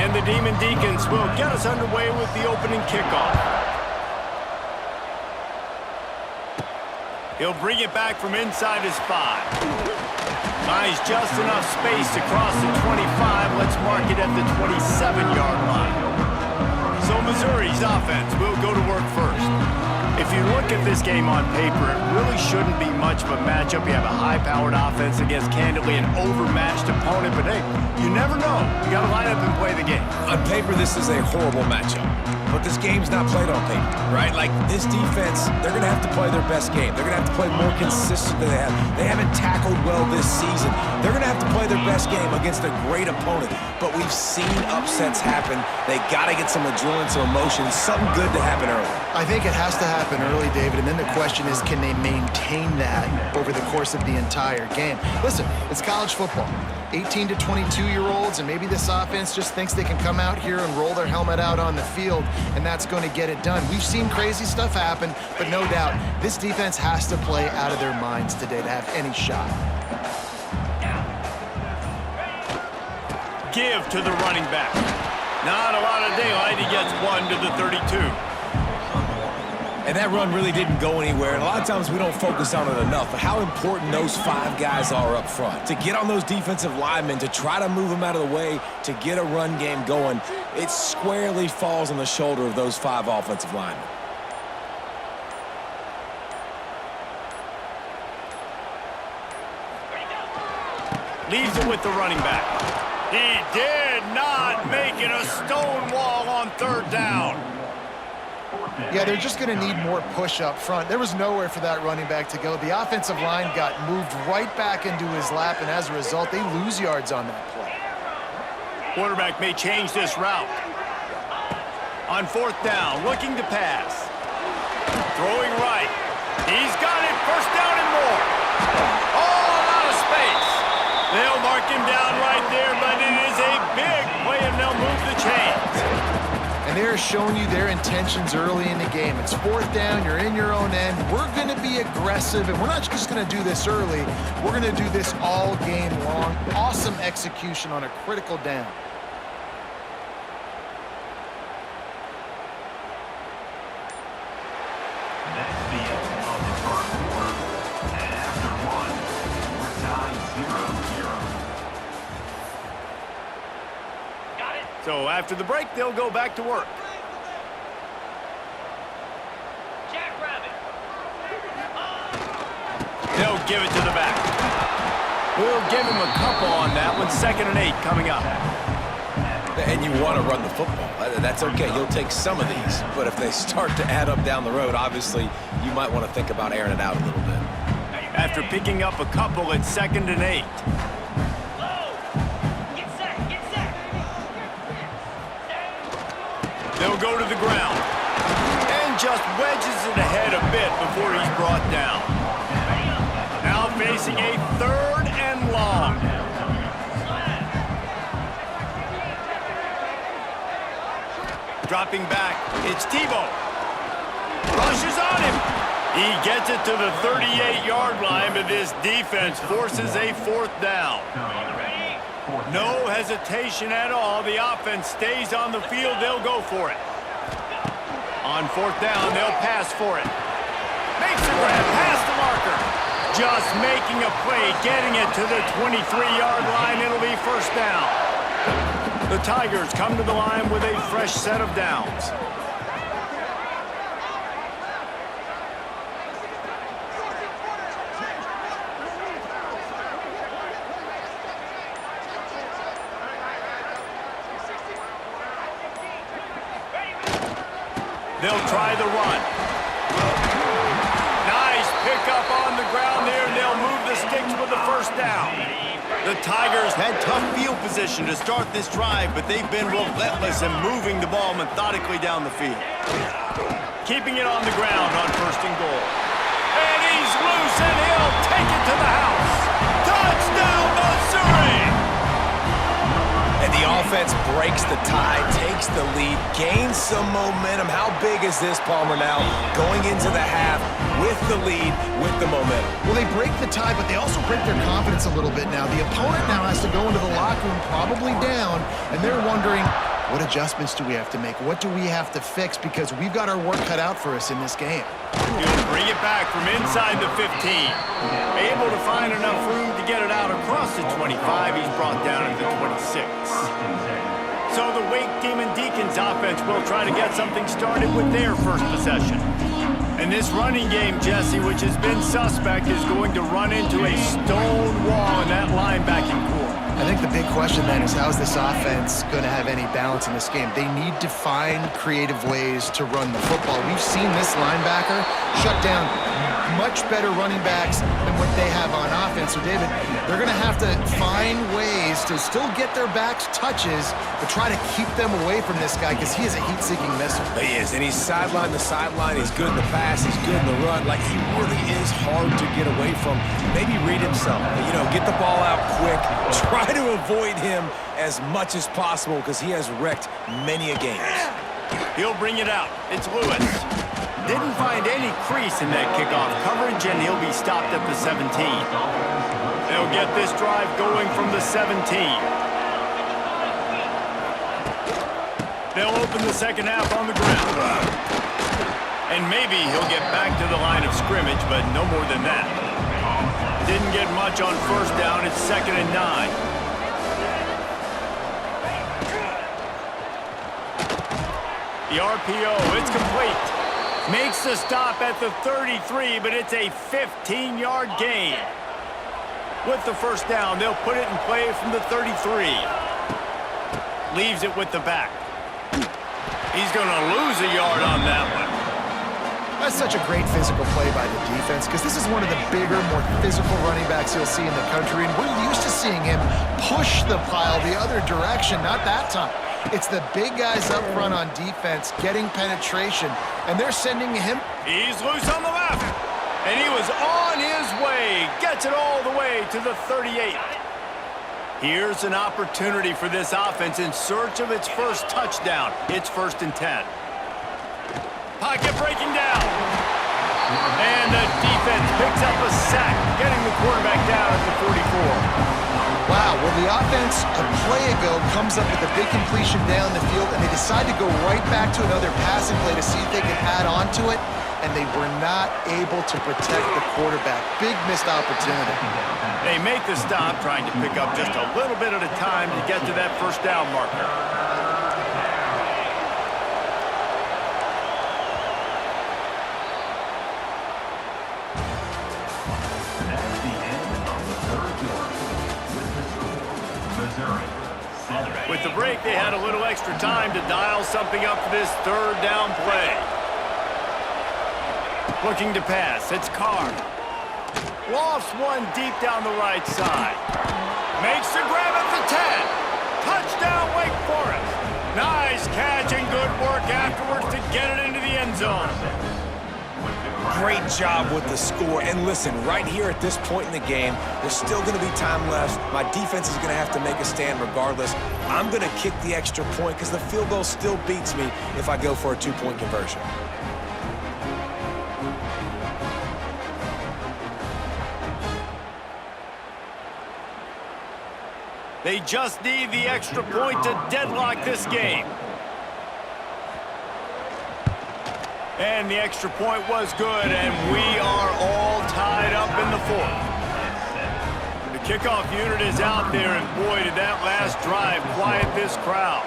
And the Demon Deacons will get us underway with the opening kickoff. He'll bring it back from inside his 5. Finds just enough space to cross the 25. Let's mark it at the 27-yard line. So Missouri's offense will go to work first. If you look at this game on paper, it really shouldn't be much of a matchup. You have a high-powered offense against, candidly, an overmatched opponent. But, hey, you never know. You got to line up and play the game. On paper, this is a horrible matchup. But this game's not played on paper, right? Like, this defense, they're going to have to play their best game. They're going to have to play more consistent than they have. They haven't tackled well this season. They're going to have to play their best game against a great opponent. But we've seen upsets happen. They got to get some adrenaline, some emotion, something good to happen early. I think it has to happen early, David, and then the question is, can they maintain that over the course of the entire game? Listen, it's college football. 18 to 22-year-olds, and maybe this offense just thinks they can come out here and roll their helmet out on the field, and that's going to get it done. We've seen crazy stuff happen, but no doubt, this defense has to play out of their minds today to have any shot. Give to the running back. Not a lot of daylight. He gets 1 to the 32. And that run really didn't go anywhere. And a lot of times we don't focus on it enough, but how important those 5 guys are up front. To get on those defensive linemen, to try to move them out of the way, to get a run game going, it squarely falls on the shoulder of those 5 offensive linemen. Leaves it with the running back. He did not make it a stone wall on 3rd down. Yeah, they're just going to need more push up front. There was nowhere for that running back to go. The offensive line got moved right back into his lap, and as a result, they lose yards on that play. Quarterback may change this route. On 4th down, looking to pass. Throwing right. He's got it. 1st down and more. All out of space. They'll mark him down right there, but it is a big play, and they'll move the chains. And they're showing you their intentions early in the game. It's 4th down, you're in your own end. We're going to be aggressive, and we're not just going to do this early. We're going to do this all game long. Awesome execution on a critical down. So after the break, they'll go back to work. They'll give it to the back. We'll give him a couple on that one. 2nd and 8 coming up. And you want to run the football. That's okay. You'll take some of these. But if they start to add up down the road, obviously, you might want to think about airing it out a little bit. After picking up a couple, it's 2nd and 8. They'll go to the ground. And just wedges it ahead a bit before he's brought down. Now facing a 3rd and long. Dropping back, it's Tebow. Rushes on him. He gets it to the 38-yard line, but this defense forces a 4th down. No hesitation at all. The offense stays on the field. They'll go for it. On 4th down, they'll pass for it. Makes a grab past the marker. Just making a play, getting it to the 23-yard line. It'll be 1st down. The Tigers come to the line with a fresh set of downs. They'll try the run. Nice pickup on the ground there, and they'll move the sticks with the 1st down. The Tigers had tough field position to start this drive, but they've been relentless in moving the ball methodically down the field. Keeping it on the ground on 1st and goal. And he's loose, and he'll take it to the house. Touchdown, Missouri! And the offense breaks the tie, takes the lead, gains some momentum. How big is this, Palmer, now? Going into the half with the lead, with the momentum. Well, they break the tie, but they also break their confidence a little bit now. The opponent now has to go into the locker room probably down, and they're wondering, What adjustments do we have to make? What do we have to fix? Because we've got our work cut out for us in this game. He'll bring it back from inside the 15. Able to find enough room to get it out across the 25. He's brought down at the 26. So the Wake Demon Deacons offense will try to get something started with their first possession. And this running game, Jesse, which has been suspect, is going to run into a stone wall in that linebacking core. I think the big question then is, how is this offense going to have any balance in this game? They need to find creative ways to run the football. We've seen this linebacker shut down much better running backs than what they have on offense. So, David, they're going to have to find ways to still get their backs touches, but try to keep them away from this guy because he is a heat-seeking missile. He is, and he's sideline to sideline. He's good in the pass. He's good in the run. Like, he really is hard to get away from. Maybe read himself. You know, get the ball out quick. Try to avoid him as much as possible because he has wrecked many a game. He'll bring it out. It's Lewis. Didn't find any crease in that kickoff coverage, and he'll be stopped at the 17. They'll get this drive going from the 17. They'll open the second half on the ground. And maybe he'll get back to the line of scrimmage, but no more than that. Didn't get much on first down. It's 2nd and 9. The RPO, it's complete. Makes the stop at the 33, but it's a 15-yard gain. With the first down, they'll put it in play from the 33. Leaves it with the back. He's going to lose a yard on that one. That's such a great physical play by the defense because this is one of the bigger, more physical running backs you'll see in the country, and we're used to seeing him push the pile the other direction, not that time. It's the big guys up front on defense getting penetration, and they're sending him. He's loose on the left, and he was on his way. Gets it all the way to the 38. Here's an opportunity for this offense in search of its first touchdown. It's 1st and 10. Pocket breaking down. And the defense picks up a sack, getting the quarterback down at the 44. Wow, well, the offense a play ago comes up with a big completion down the field, and they decide to go right back to another passing play to see if they can add on to it, and they were not able to protect the quarterback. Big missed opportunity. They make the stop, trying to pick up just a little bit at a time to get to that first down marker. With the break, they had a little extra time to dial something up for this 3rd down play. Looking to pass, it's Carr. Lofts one deep down the right side. Makes the grab at the 10. Touchdown, Wake Forest. Nice catch and good work afterwards to get it into the end zone. Great job with the score. And listen, right here at this point in the game, there's still going to be time left. My defense is going to have to make a stand regardless. I'm going to kick the extra point because the field goal still beats me if I go for a 2-point conversion. They just need the extra point to deadlock this game. And the extra point was good, and we are all tied up in the 4th. The kickoff unit is out there, and boy, did that last drive quiet this crowd.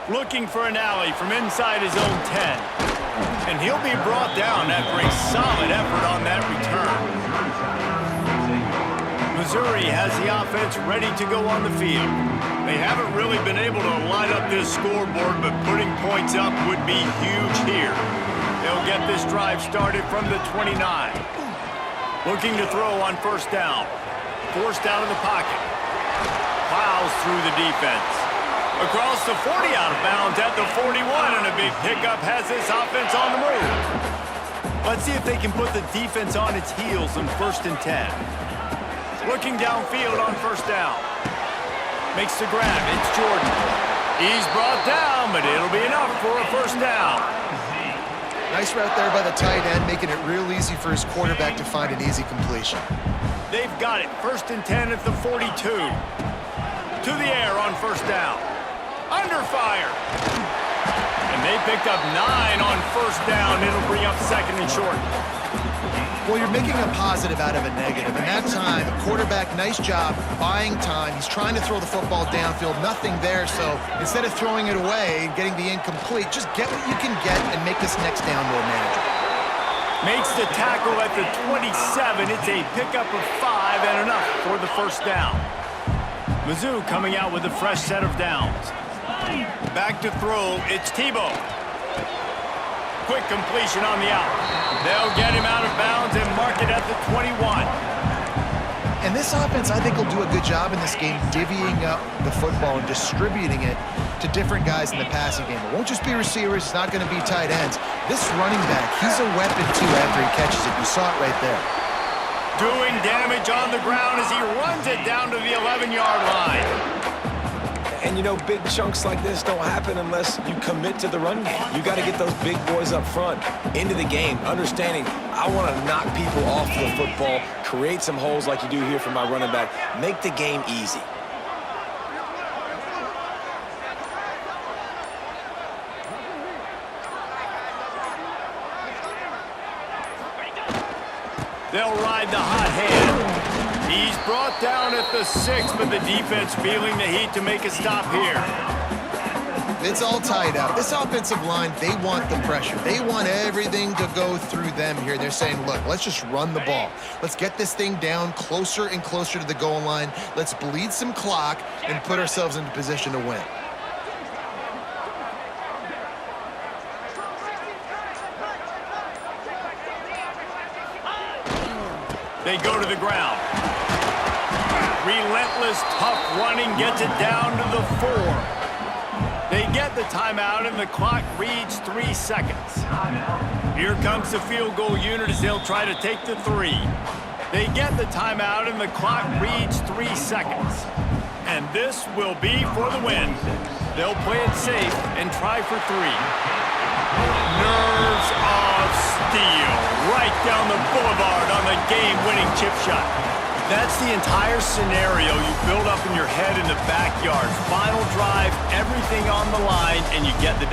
Looking for an alley from inside his own 10. And he'll be brought down after a solid effort on that return. Missouri has the offense ready to go on the field. They haven't really been able to line up this scoreboard, but putting points up would be huge here. They'll get this drive started from the 29. Looking to throw on first down. Forced out of the pocket. Plows through the defense. Across the 40 out of bounds at the 41, and a big pickup has this offense on the move. Let's see if they can put the defense on its heels in 1st and 10. Looking downfield on first down. Makes the grab. It's Jordan. He's brought down, but it'll be enough for a first down. Nice route there by the tight end, making it real easy for his quarterback to find an easy completion. They've got it. 1st and 10 at the 42. To the air on first down. Under fire. And they picked up 9 on first down. It'll bring up second and short. Well, you're making a positive out of a negative. And that time, the quarterback, nice job buying time. He's trying to throw the football downfield. Nothing there. So instead of throwing it away and getting the incomplete, just get what you can get and make this next down more manageable. Makes the tackle at the 27. It's a pickup of 5 and enough for the first down. Mizzou coming out with a fresh set of downs. Back to throw, it's Tebow. Quick completion on the out. They'll get him out of bounds and mark it at the 21. And this offense, I think, will do a good job in this game divvying up the football and distributing it to different guys in the passing game. It won't just be receivers. It's not going to be tight ends. This running back, he's a weapon, too, after he catches it. You saw it right there. Doing damage on the ground as he runs it down to the 11-yard line. And, you know, big chunks like this don't happen unless you commit to the run game. You got to get those big boys up front into the game, understanding I want to knock people off the football, create some holes like you do here for my running back, make the game easy. They'll ride the hot hand. He's brought down at the 6, but the defense feeling the heat to make a stop here. It's all tied up. This offensive line, they want the pressure. They want everything to go through them here. They're saying, look, let's just run the ball. Let's get this thing down closer and closer to the goal line. Let's bleed some clock and put ourselves into position to win. They go to the ground. Relentless, tough running gets it down to the 4. They get the timeout, and the clock reads 3 seconds. Here comes the field goal unit as they'll try to take the 3. They get the timeout, and the clock reads 3 seconds. And this will be for the win. They'll play it safe and try for 3. Nerves of steel right down the boulevard on the game-winning chip shot. That's the entire scenario you build up in your head in the backyard. Final drive, everything on the line, and you get the